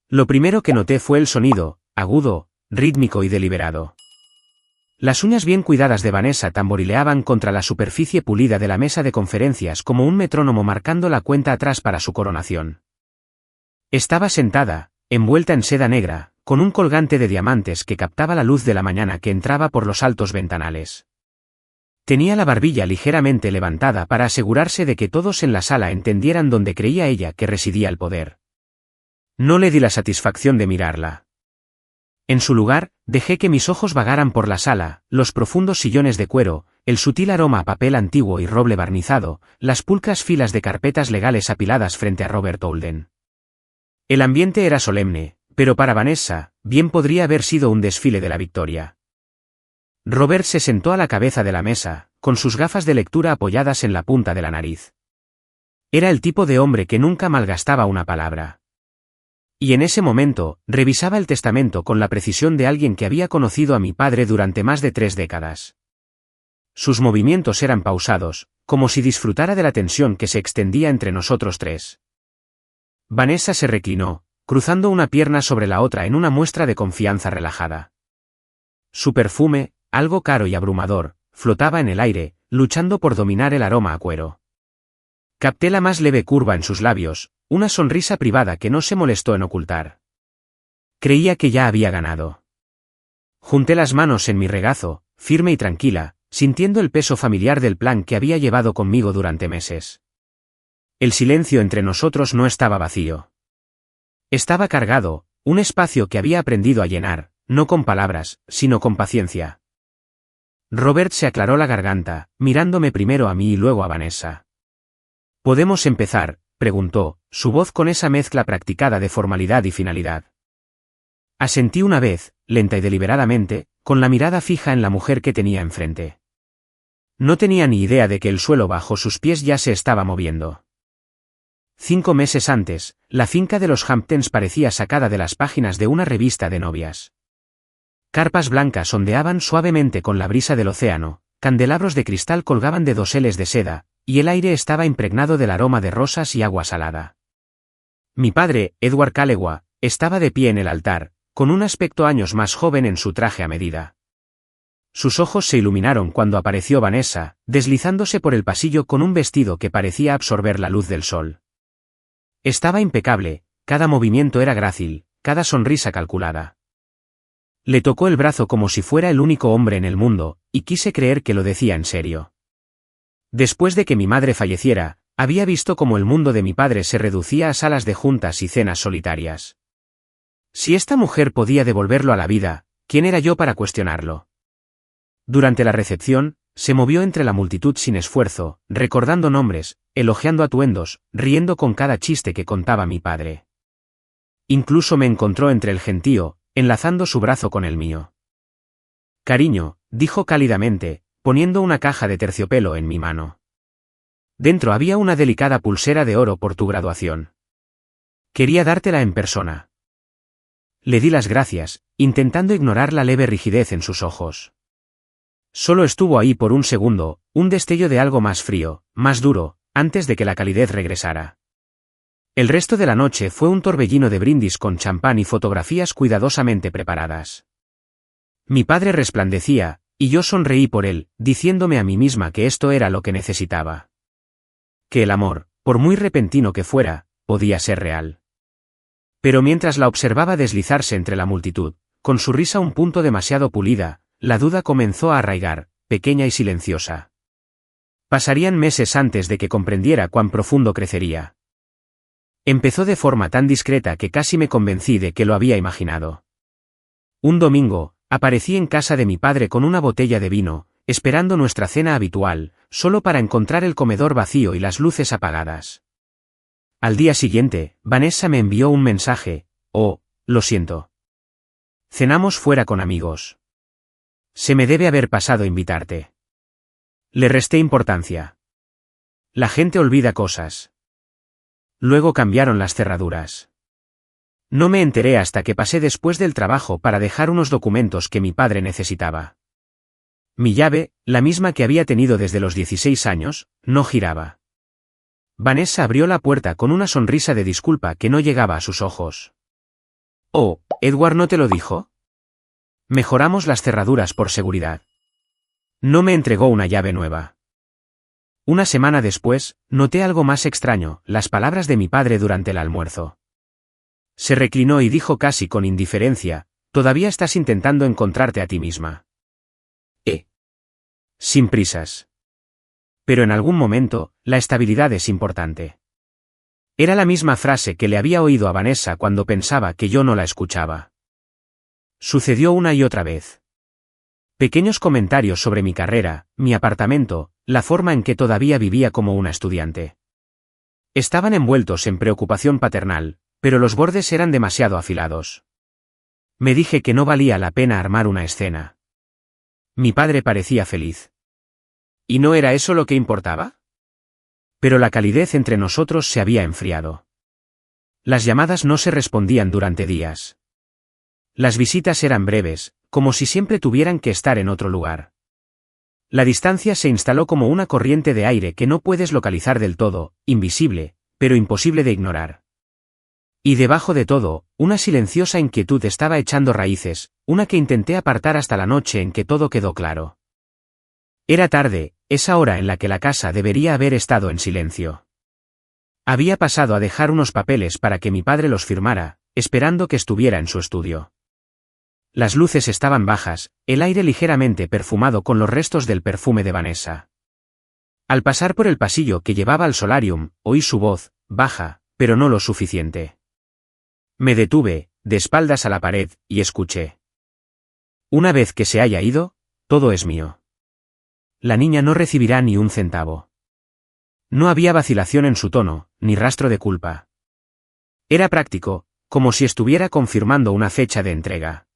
Lo primero que noté fue el sonido, agudo, rítmico y deliberado. Las uñas bien cuidadas de Vanessa tamborileaban contra la superficie pulida de la mesa de conferencias como un metrónomo marcando la cuenta atrás para su coronación. Estaba sentada, envuelta en seda negra, con un colgante de diamantes que captaba la luz de la mañana que entraba por los altos ventanales. Tenía la barbilla ligeramente levantada para asegurarse de que todos en la sala entendieran dónde creía ella que residía el poder. No le di la satisfacción de mirarla. En su lugar, dejé que mis ojos vagaran por la sala, los profundos sillones de cuero, el sutil aroma a papel antiguo y roble barnizado, las pulcras filas de carpetas legales apiladas frente a Robert Holden. El ambiente era solemne, pero para Vanessa, bien podría haber sido un desfile de la victoria. Robert se sentó a la cabeza de la mesa, con sus gafas de lectura apoyadas en la punta de la nariz. Era el tipo de hombre que nunca malgastaba una palabra. Y en ese momento, revisaba el testamento con la precisión de alguien que había conocido a mi padre durante más de 3 décadas. Sus movimientos eran pausados, como si disfrutara de la tensión que se extendía entre nosotros tres. Vanessa se reclinó, cruzando una pierna sobre la otra en una muestra de confianza relajada. Su perfume, algo caro y abrumador, flotaba en el aire, luchando por dominar el aroma a cuero. Capté la más leve curva en sus labios, una sonrisa privada que no se molestó en ocultar. Creía que ya había ganado. Junté las manos en mi regazo, firme y tranquila, sintiendo el peso familiar del plan que había llevado conmigo durante meses. El silencio entre nosotros no estaba vacío. Estaba cargado, un espacio que había aprendido a llenar, no con palabras, sino con paciencia. Robert se aclaró la garganta, mirándome primero a mí y luego a Vanessa. «¿Podemos empezar?», preguntó, su voz con esa mezcla practicada de formalidad y finalidad. Asentí una vez, lenta y deliberadamente, con la mirada fija en la mujer que tenía enfrente. No tenía ni idea de que el suelo bajo sus pies ya se estaba moviendo. 5 meses antes, la finca de los Hamptons parecía sacada de las páginas de una revista de novias. Carpas blancas ondeaban suavemente con la brisa del océano, candelabros de cristal colgaban de doseles de seda, y el aire estaba impregnado del aroma de rosas y agua salada. Mi padre, Edward Callewa, estaba de pie en el altar, con un aspecto años más joven en su traje a medida. Sus ojos se iluminaron cuando apareció Vanessa, deslizándose por el pasillo con un vestido que parecía absorber la luz del sol. Estaba impecable, cada movimiento era grácil, cada sonrisa calculada. Le tocó el brazo como si fuera el único hombre en el mundo, y quise creer que lo decía en serio. Después de que mi madre falleciera, había visto cómo el mundo de mi padre se reducía a salas de juntas y cenas solitarias. Si esta mujer podía devolverlo a la vida, ¿quién era yo para cuestionarlo? Durante la recepción, se movió entre la multitud sin esfuerzo, recordando nombres, elogiando atuendos, riendo con cada chiste que contaba mi padre. Incluso me encontró entre el gentío, enlazando su brazo con el mío. «Cariño», dijo cálidamente, poniendo una caja de terciopelo en mi mano. Dentro había una delicada pulsera de oro por tu graduación. Quería dártela en persona. Le di las gracias, intentando ignorar la leve rigidez en sus ojos. Solo estuvo ahí por un segundo, un destello de algo más frío, más duro, antes de que la calidez regresara. El resto de la noche fue un torbellino de brindis con champán y fotografías cuidadosamente preparadas. Mi padre resplandecía, y yo sonreí por él, diciéndome a mí misma que esto era lo que necesitaba. Que el amor, por muy repentino que fuera, podía ser real. Pero mientras la observaba deslizarse entre la multitud, con su risa un punto demasiado pulida, la duda comenzó a arraigar, pequeña y silenciosa. Pasarían meses antes de que comprendiera cuán profundo crecería. Empezó de forma tan discreta que casi me convencí de que lo había imaginado. Un domingo, aparecí en casa de mi padre con una botella de vino, esperando nuestra cena habitual, solo para encontrar el comedor vacío y las luces apagadas. Al día siguiente, Vanessa me envió un mensaje: «Oh, lo siento. Cenamos fuera con amigos. Se me debe haber pasado invitarte». Le resté importancia. La gente olvida cosas. Luego cambiaron las cerraduras. No me enteré hasta que pasé después del trabajo para dejar unos documentos que mi padre necesitaba. Mi llave, la misma que había tenido desde los 16 años, no giraba. Vanessa abrió la puerta con una sonrisa de disculpa que no llegaba a sus ojos. Oh, ¿Edward no te lo dijo? Mejoramos las cerraduras por seguridad. No me entregó una llave nueva. Una semana después, noté algo más extraño, las palabras de mi padre durante el almuerzo. Se reclinó y dijo casi con indiferencia, «Todavía estás intentando encontrarte a ti misma». Sin prisas. Pero en algún momento, la estabilidad es importante. Era la misma frase que le había oído a Vanessa cuando pensaba que yo no la escuchaba. Sucedió una y otra vez. Pequeños comentarios sobre mi carrera, mi apartamento, la forma en que todavía vivía como una estudiante. Estaban envueltos en preocupación paternal, pero los bordes eran demasiado afilados. Me dije que no valía la pena armar una escena. Mi padre parecía feliz. ¿Y no era eso lo que importaba? Pero la calidez entre nosotros se había enfriado. Las llamadas no se respondían durante días. Las visitas eran breves, como si siempre tuvieran que estar en otro lugar. La distancia se instaló como una corriente de aire que no puedes localizar del todo, invisible, pero imposible de ignorar. Y debajo de todo, una silenciosa inquietud estaba echando raíces, una que intenté apartar hasta la noche en que todo quedó claro. Era tarde, esa hora en la que la casa debería haber estado en silencio. Había pasado a dejar unos papeles para que mi padre los firmara, esperando que estuviera en su estudio. Las luces estaban bajas, el aire ligeramente perfumado con los restos del perfume de Vanessa. Al pasar por el pasillo que llevaba al solarium, oí su voz, baja, pero no lo suficiente. Me detuve, de espaldas a la pared, y escuché. Una vez que se haya ido, todo es mío. La niña no recibirá ni un centavo. No había vacilación en su tono, ni rastro de culpa. Era práctico, como si estuviera confirmando una fecha de entrega.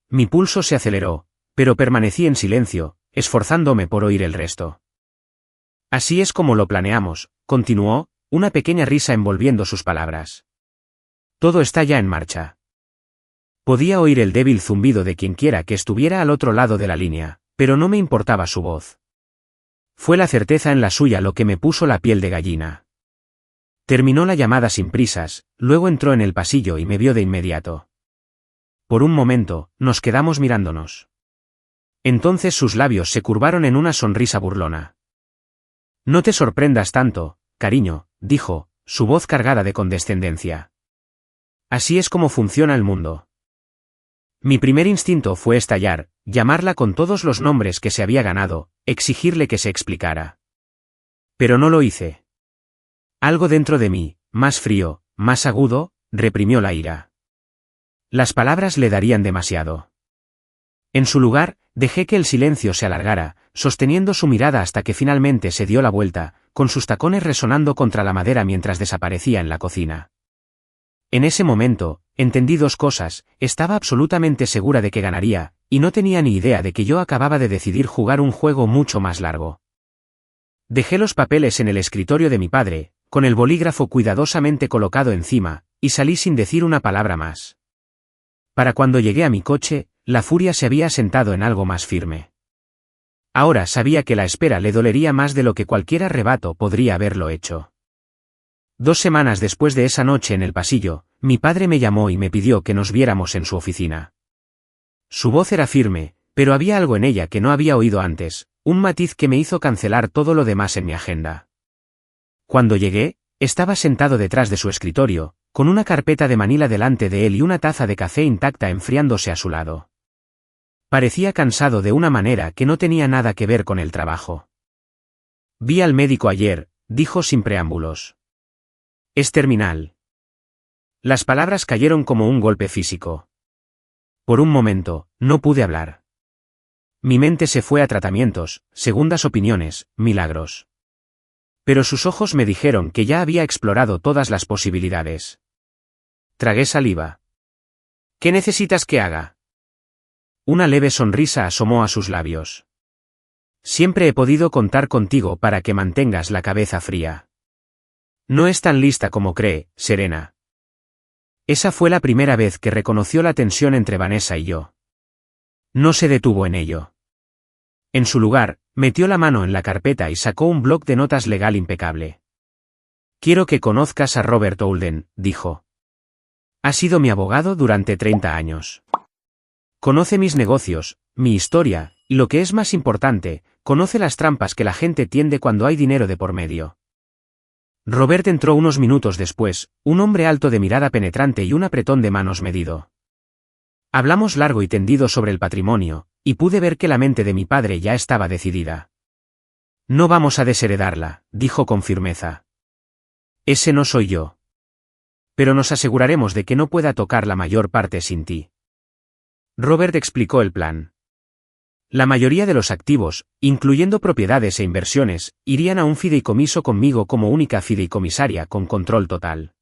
Mi pulso se aceleró, pero permanecí en silencio, esforzándome por oír el resto. Así es como lo planeamos, continuó, una pequeña risa envolviendo sus palabras. Todo está ya en marcha. Podía oír el débil zumbido de quienquiera que estuviera al otro lado de la línea, pero no me importaba su voz. Fue la certeza en la suya lo que me puso la piel de gallina. Terminó la llamada sin prisas, luego entró en el pasillo y me vio de inmediato. Por un momento, nos quedamos mirándonos. Entonces sus labios se curvaron en una sonrisa burlona. No te sorprendas tanto, cariño, dijo, su voz cargada de condescendencia. Así es como funciona el mundo. Mi primer instinto fue estallar, llamarla con todos los nombres que se había ganado, exigirle que se explicara. Pero no lo hice. Algo dentro de mí, más frío, más agudo, reprimió la ira. Las palabras le darían demasiado. En su lugar, dejé que el silencio se alargara, sosteniendo su mirada hasta que finalmente se dio la vuelta, con sus tacones resonando contra la madera mientras desaparecía en la cocina. En ese momento, entendí dos cosas, estaba absolutamente segura de que ganaría, y no tenía ni idea de que yo acababa de decidir jugar un juego mucho más largo. Dejé los papeles en el escritorio de mi padre, con el bolígrafo cuidadosamente colocado encima, y salí sin decir una palabra más. Para cuando llegué a mi coche, la furia se había asentado en algo más firme. Ahora sabía que la espera le dolería más de lo que cualquier arrebato podría haberlo hecho. 2 semanas después de esa noche en el pasillo, mi padre me llamó y me pidió que nos viéramos en su oficina. Su voz era firme, pero había algo en ella que no había oído antes, un matiz que me hizo cancelar todo lo demás en mi agenda. Cuando llegué, estaba sentado detrás de su escritorio, con una carpeta de manila delante de él y una taza de café intacta enfriándose a su lado. Parecía cansado de una manera que no tenía nada que ver con el trabajo. Vi al médico ayer, dijo sin preámbulos. Es terminal. Las palabras cayeron como un golpe físico. Por un momento, no pude hablar. Mi mente se fue a tratamientos, segundas opiniones, milagros. Pero sus ojos me dijeron que ya había explorado todas las posibilidades. Tragué saliva. ¿Qué necesitas que haga? Una leve sonrisa asomó a sus labios. Siempre he podido contar contigo para que mantengas la cabeza fría. No es tan lista como cree, Serena. Esa fue la primera vez que reconoció la tensión entre Vanessa y yo. No se detuvo en ello. En su lugar, metió la mano en la carpeta y sacó un bloc de notas legal impecable. Quiero que conozcas a Robert Oulden, dijo. Ha sido mi abogado durante 30 años. Conoce mis negocios, mi historia, y lo que es más importante, conoce las trampas que la gente tiende cuando hay dinero de por medio. Robert entró unos minutos después, un hombre alto de mirada penetrante y un apretón de manos medido. Hablamos largo y tendido sobre el patrimonio, y pude ver que la mente de mi padre ya estaba decidida. No vamos a desheredarla, dijo con firmeza. Ese no soy yo. Pero nos aseguraremos de que no pueda tocar la mayor parte sin ti. Robert explicó el plan. La mayoría de los activos, incluyendo propiedades e inversiones, irían a un fideicomiso conmigo como única fideicomisaria con control total.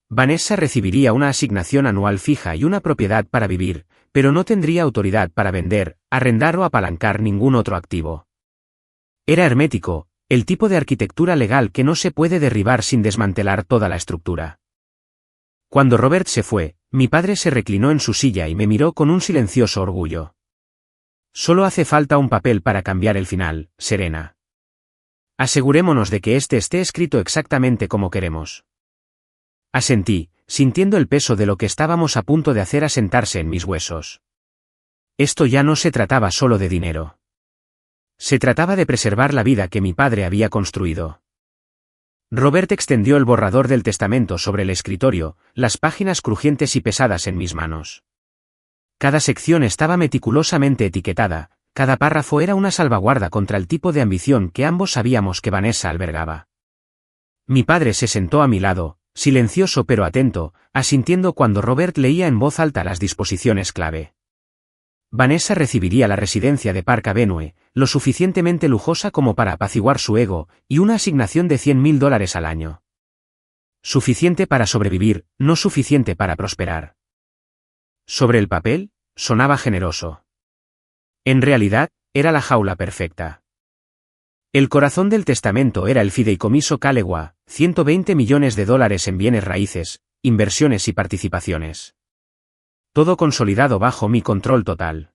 Vanessa recibiría una asignación anual fija y una propiedad para vivir, pero no tendría autoridad para vender, arrendar o apalancar ningún otro activo. Era hermético, el tipo de arquitectura legal que no se puede derribar sin desmantelar toda la estructura. Cuando Robert se fue, mi padre se reclinó en su silla y me miró con un silencioso orgullo. Solo hace falta un papel para cambiar el final, Serena. Asegurémonos de que este esté escrito exactamente como queremos. Asentí, sintiendo el peso de lo que estábamos a punto de hacer asentarse en mis huesos. Esto ya no se trataba solo de dinero. Se trataba de preservar la vida que mi padre había construido. Robert extendió el borrador del testamento sobre el escritorio, las páginas crujientes y pesadas en mis manos. Cada sección estaba meticulosamente etiquetada, cada párrafo era una salvaguarda contra el tipo de ambición que ambos sabíamos que Vanessa albergaba. Mi padre se sentó a mi lado, silencioso pero atento, asintiendo cuando Robert leía en voz alta las disposiciones clave. Vanessa recibiría la residencia de Park Avenue, lo suficientemente lujosa como para apaciguar su ego, y una asignación de $100.000 al año. Suficiente para sobrevivir, no suficiente para prosperar. Sobre el papel, sonaba generoso. En realidad, era la jaula perfecta. El corazón del testamento era el fideicomiso Calewa, $120 millones en bienes raíces, inversiones y participaciones. Todo consolidado bajo mi control total.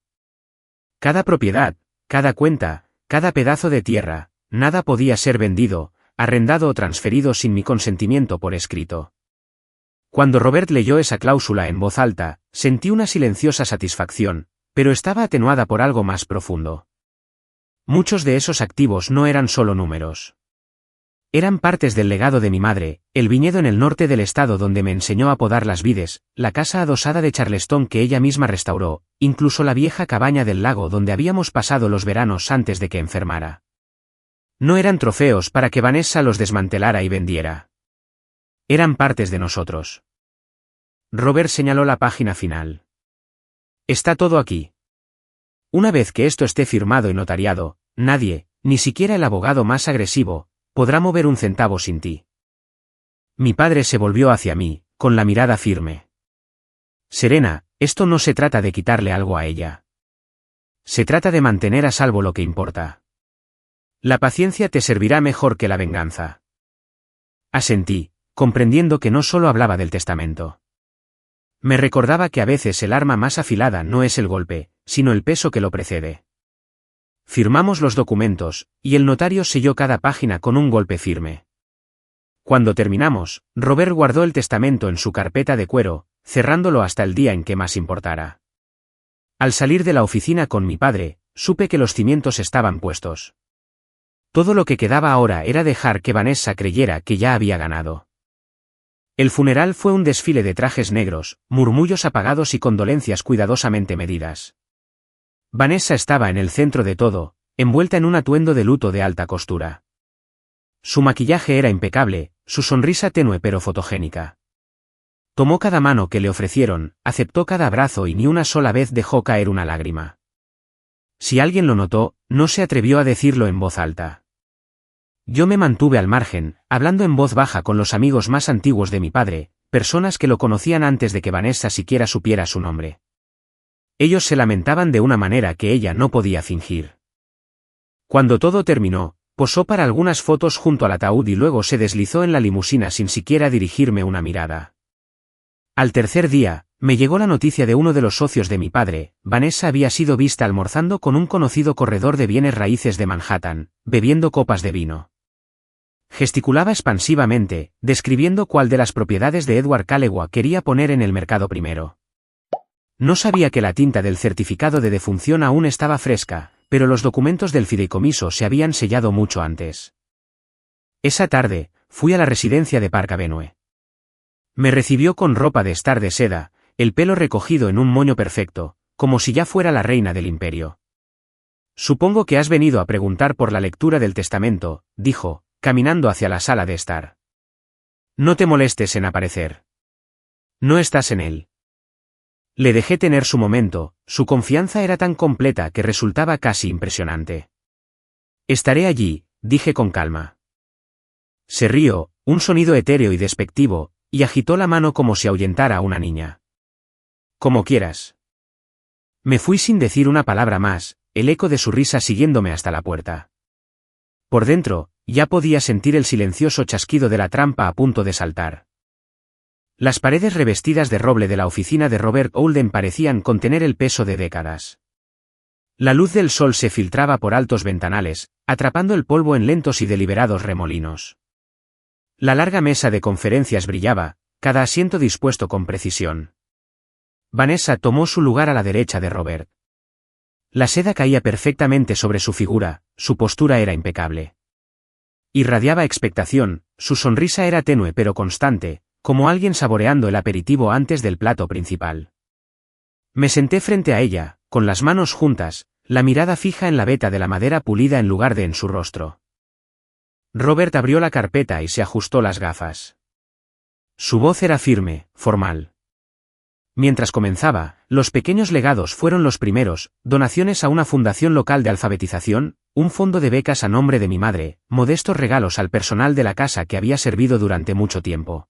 Cada propiedad, cada cuenta, cada pedazo de tierra, nada podía ser vendido, arrendado o transferido sin mi consentimiento por escrito. Cuando Robert leyó esa cláusula en voz alta, sentí una silenciosa satisfacción, pero estaba atenuada por algo más profundo. Muchos de esos activos no eran solo números. Eran partes del legado de mi madre, el viñedo en el norte del estado donde me enseñó a podar las vides, la casa adosada de Charleston que ella misma restauró, incluso la vieja cabaña del lago donde habíamos pasado los veranos antes de que enfermara. No eran trofeos para que Vanessa los desmantelara y vendiera. Eran partes de nosotros. Robert señaló la página final. Está todo aquí. Una vez que esto esté firmado y notariado, nadie, ni siquiera el abogado más agresivo, podrá mover un centavo sin ti. Mi padre se volvió hacia mí, con la mirada firme. Serena, esto no se trata de quitarle algo a ella. Se trata de mantener a salvo lo que importa. La paciencia te servirá mejor que la venganza. Asentí, comprendiendo que no solo hablaba del testamento. Me recordaba que a veces el arma más afilada no es el golpe, sino el peso que lo precede. Firmamos los documentos, y el notario selló cada página con un golpe firme. Cuando terminamos, Robert guardó el testamento en su carpeta de cuero, cerrándolo hasta el día en que más importara. Al salir de la oficina con mi padre, supe que los cimientos estaban puestos. Todo lo que quedaba ahora era dejar que Vanessa creyera que ya había ganado. El funeral fue un desfile de trajes negros, murmullos apagados y condolencias cuidadosamente medidas. Vanessa estaba en el centro de todo, envuelta en un atuendo de luto de alta costura. Su maquillaje era impecable, su sonrisa tenue pero fotogénica. Tomó cada mano que le ofrecieron, aceptó cada abrazo y ni una sola vez dejó caer una lágrima. Si alguien lo notó, no se atrevió a decirlo en voz alta. Yo me mantuve al margen, hablando en voz baja con los amigos más antiguos de mi padre, personas que lo conocían antes de que Vanessa siquiera supiera su nombre. Ellos se lamentaban de una manera que ella no podía fingir. Cuando todo terminó, posó para algunas fotos junto al ataúd y luego se deslizó en la limusina sin siquiera dirigirme una mirada. Al tercer día, me llegó la noticia de uno de los socios de mi padre. Vanessa había sido vista almorzando con un conocido corredor de bienes raíces de Manhattan, bebiendo copas de vino. Gesticulaba expansivamente, describiendo cuál de las propiedades de Edward Callewa quería poner en el mercado primero. No sabía que la tinta del certificado de defunción aún estaba fresca, pero los documentos del fideicomiso se habían sellado mucho antes. Esa tarde, fui a la residencia de Park Avenue. Me recibió con ropa de estar de seda, el pelo recogido en un moño perfecto, como si ya fuera la reina del imperio. Supongo que has venido a preguntar por la lectura del testamento, dijo, caminando hacia la sala de estar. No te molestes en aparecer. No estás en él. Le dejé tener su momento, su confianza era tan completa que resultaba casi impresionante. Estaré allí, dije con calma. Se rió, un sonido etéreo y despectivo, y agitó la mano como si ahuyentara a una niña. Como quieras. Me fui sin decir una palabra más, el eco de su risa siguiéndome hasta la puerta. Por dentro, ya podía sentir el silencioso chasquido de la trampa a punto de saltar. Las paredes revestidas de roble de la oficina de Robert Holden parecían contener el peso de décadas. La luz del sol se filtraba por altos ventanales, atrapando el polvo en lentos y deliberados remolinos. La larga mesa de conferencias brillaba, cada asiento dispuesto con precisión. Vanessa tomó su lugar a la derecha de Robert. La seda caía perfectamente sobre su figura, su postura era impecable. Irradiaba expectación, su sonrisa era tenue pero constante, como alguien saboreando el aperitivo antes del plato principal. Me senté frente a ella, con las manos juntas, la mirada fija en la veta de la madera pulida en lugar de en su rostro. Robert abrió la carpeta y se ajustó las gafas. Su voz era firme, formal. Mientras comenzaba, los pequeños legados fueron los primeros, donaciones a una fundación local de alfabetización, un fondo de becas a nombre de mi madre, modestos regalos al personal de la casa que había servido durante mucho tiempo.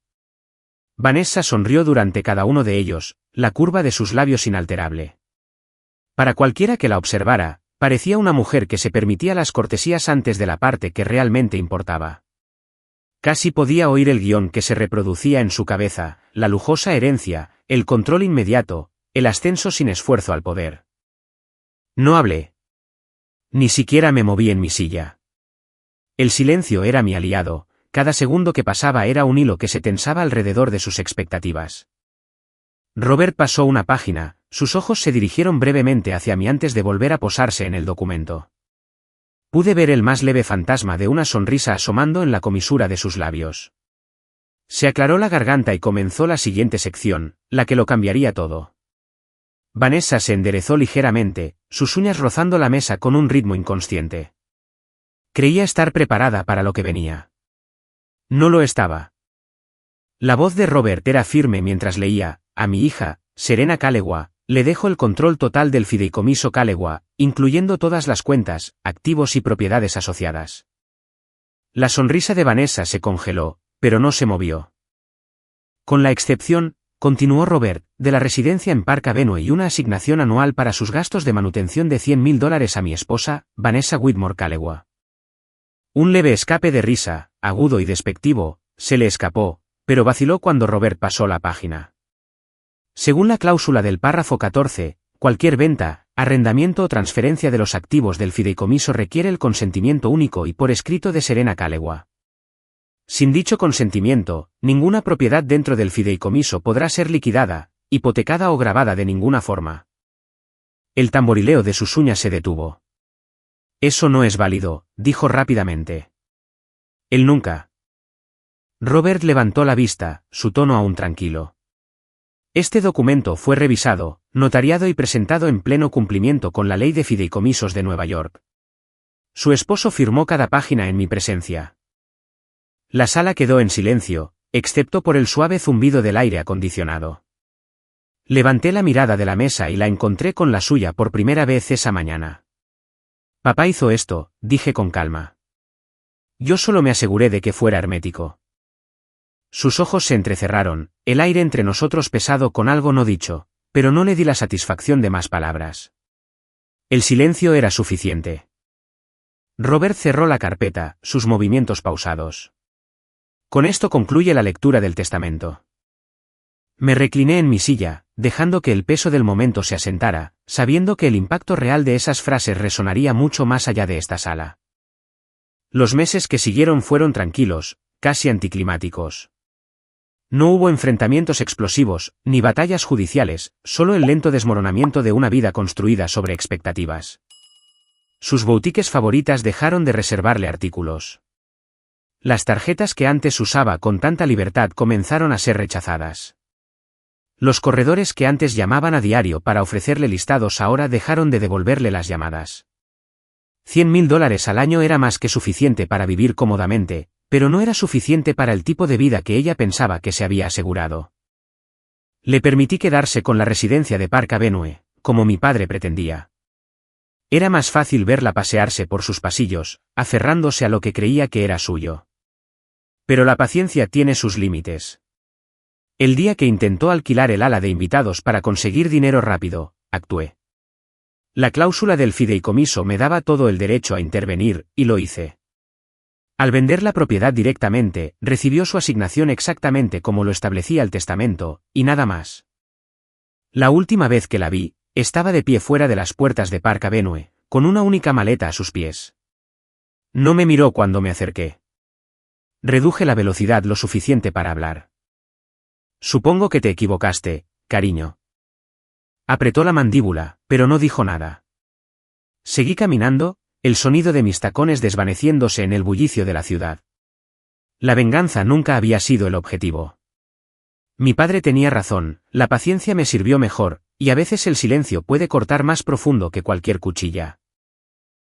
Vanessa sonrió durante cada uno de ellos, la curva de sus labios inalterable. Para cualquiera que la observara, parecía una mujer que se permitía las cortesías antes de la parte que realmente importaba. Casi podía oír el guión que se reproducía en su cabeza, la lujosa herencia, el control inmediato, el ascenso sin esfuerzo al poder. No hablé. Ni siquiera me moví en mi silla. El silencio era mi aliado, cada segundo que pasaba era un hilo que se tensaba alrededor de sus expectativas. Robert pasó una página, sus ojos se dirigieron brevemente hacia mí antes de volver a posarse en el documento. Pude ver el más leve fantasma de una sonrisa asomando en la comisura de sus labios. Se aclaró la garganta y comenzó la siguiente sección, la que lo cambiaría todo. Vanessa se enderezó ligeramente, sus uñas rozando la mesa con un ritmo inconsciente. Creía estar preparada para lo que venía. No lo estaba. La voz de Robert era firme mientras leía, a mi hija, Serena Callewa, le dejo el control total del fideicomiso Callewa, incluyendo todas las cuentas, activos y propiedades asociadas. La sonrisa de Vanessa se congeló, pero no se movió. Con la excepción, continuó Robert, de la residencia en Park Avenue y una asignación anual para sus gastos de manutención de $100,000 a mi esposa, Vanessa Whitmore Callewa. Un leve escape de risa, agudo y despectivo, se le escapó, pero vaciló cuando Robert pasó la página. Según la cláusula del párrafo 14, cualquier venta, arrendamiento o transferencia de los activos del fideicomiso requiere el consentimiento único y por escrito de Serena Callewa. Sin dicho consentimiento, ninguna propiedad dentro del fideicomiso podrá ser liquidada, hipotecada o gravada de ninguna forma. El tamborileo de sus uñas se detuvo. Eso no es válido, dijo rápidamente. Él nunca. Robert levantó la vista, su tono aún tranquilo. Este documento fue revisado, notariado y presentado en pleno cumplimiento con la ley de fideicomisos de Nueva York. Su esposo firmó cada página en mi presencia. La sala quedó en silencio, excepto por el suave zumbido del aire acondicionado. Levanté la mirada de la mesa y la encontré con la suya por primera vez esa mañana. Papá hizo esto, dije con calma. Yo solo me aseguré de que fuera hermético. Sus ojos se entrecerraron, el aire entre nosotros pesado con algo no dicho, pero no le di la satisfacción de más palabras. El silencio era suficiente. Robert cerró la carpeta, sus movimientos pausados. Con esto concluye la lectura del testamento. Me recliné en mi silla, dejando que el peso del momento se asentara, sabiendo que el impacto real de esas frases resonaría mucho más allá de esta sala. Los meses que siguieron fueron tranquilos, casi anticlimáticos. No hubo enfrentamientos explosivos, ni batallas judiciales, solo el lento desmoronamiento de una vida construida sobre expectativas. Sus boutiques favoritas dejaron de reservarle artículos. Las tarjetas que antes usaba con tanta libertad comenzaron a ser rechazadas. Los corredores que antes llamaban a diario para ofrecerle listados ahora dejaron de devolverle las llamadas. $100.000 al año era más que suficiente para vivir cómodamente, pero no era suficiente para el tipo de vida que ella pensaba que se había asegurado. Le permití quedarse con la residencia de Park Avenue, como mi padre pretendía. Era más fácil verla pasearse por sus pasillos, aferrándose a lo que creía que era suyo. Pero la paciencia tiene sus límites. El día que intentó alquilar el ala de invitados para conseguir dinero rápido, actué. La cláusula del fideicomiso me daba todo el derecho a intervenir, y lo hice. Al vender la propiedad directamente, recibió su asignación exactamente como lo establecía el testamento, y nada más. La última vez que la vi, estaba de pie fuera de las puertas de Park Avenue, con una única maleta a sus pies. No me miró cuando me acerqué. Reduje la velocidad lo suficiente para hablar. Supongo que te equivocaste, cariño. Apretó la mandíbula, pero no dijo nada. Seguí caminando, el sonido de mis tacones desvaneciéndose en el bullicio de la ciudad. La venganza nunca había sido el objetivo. Mi padre tenía razón, la paciencia me sirvió mejor, y a veces el silencio puede cortar más profundo que cualquier cuchilla.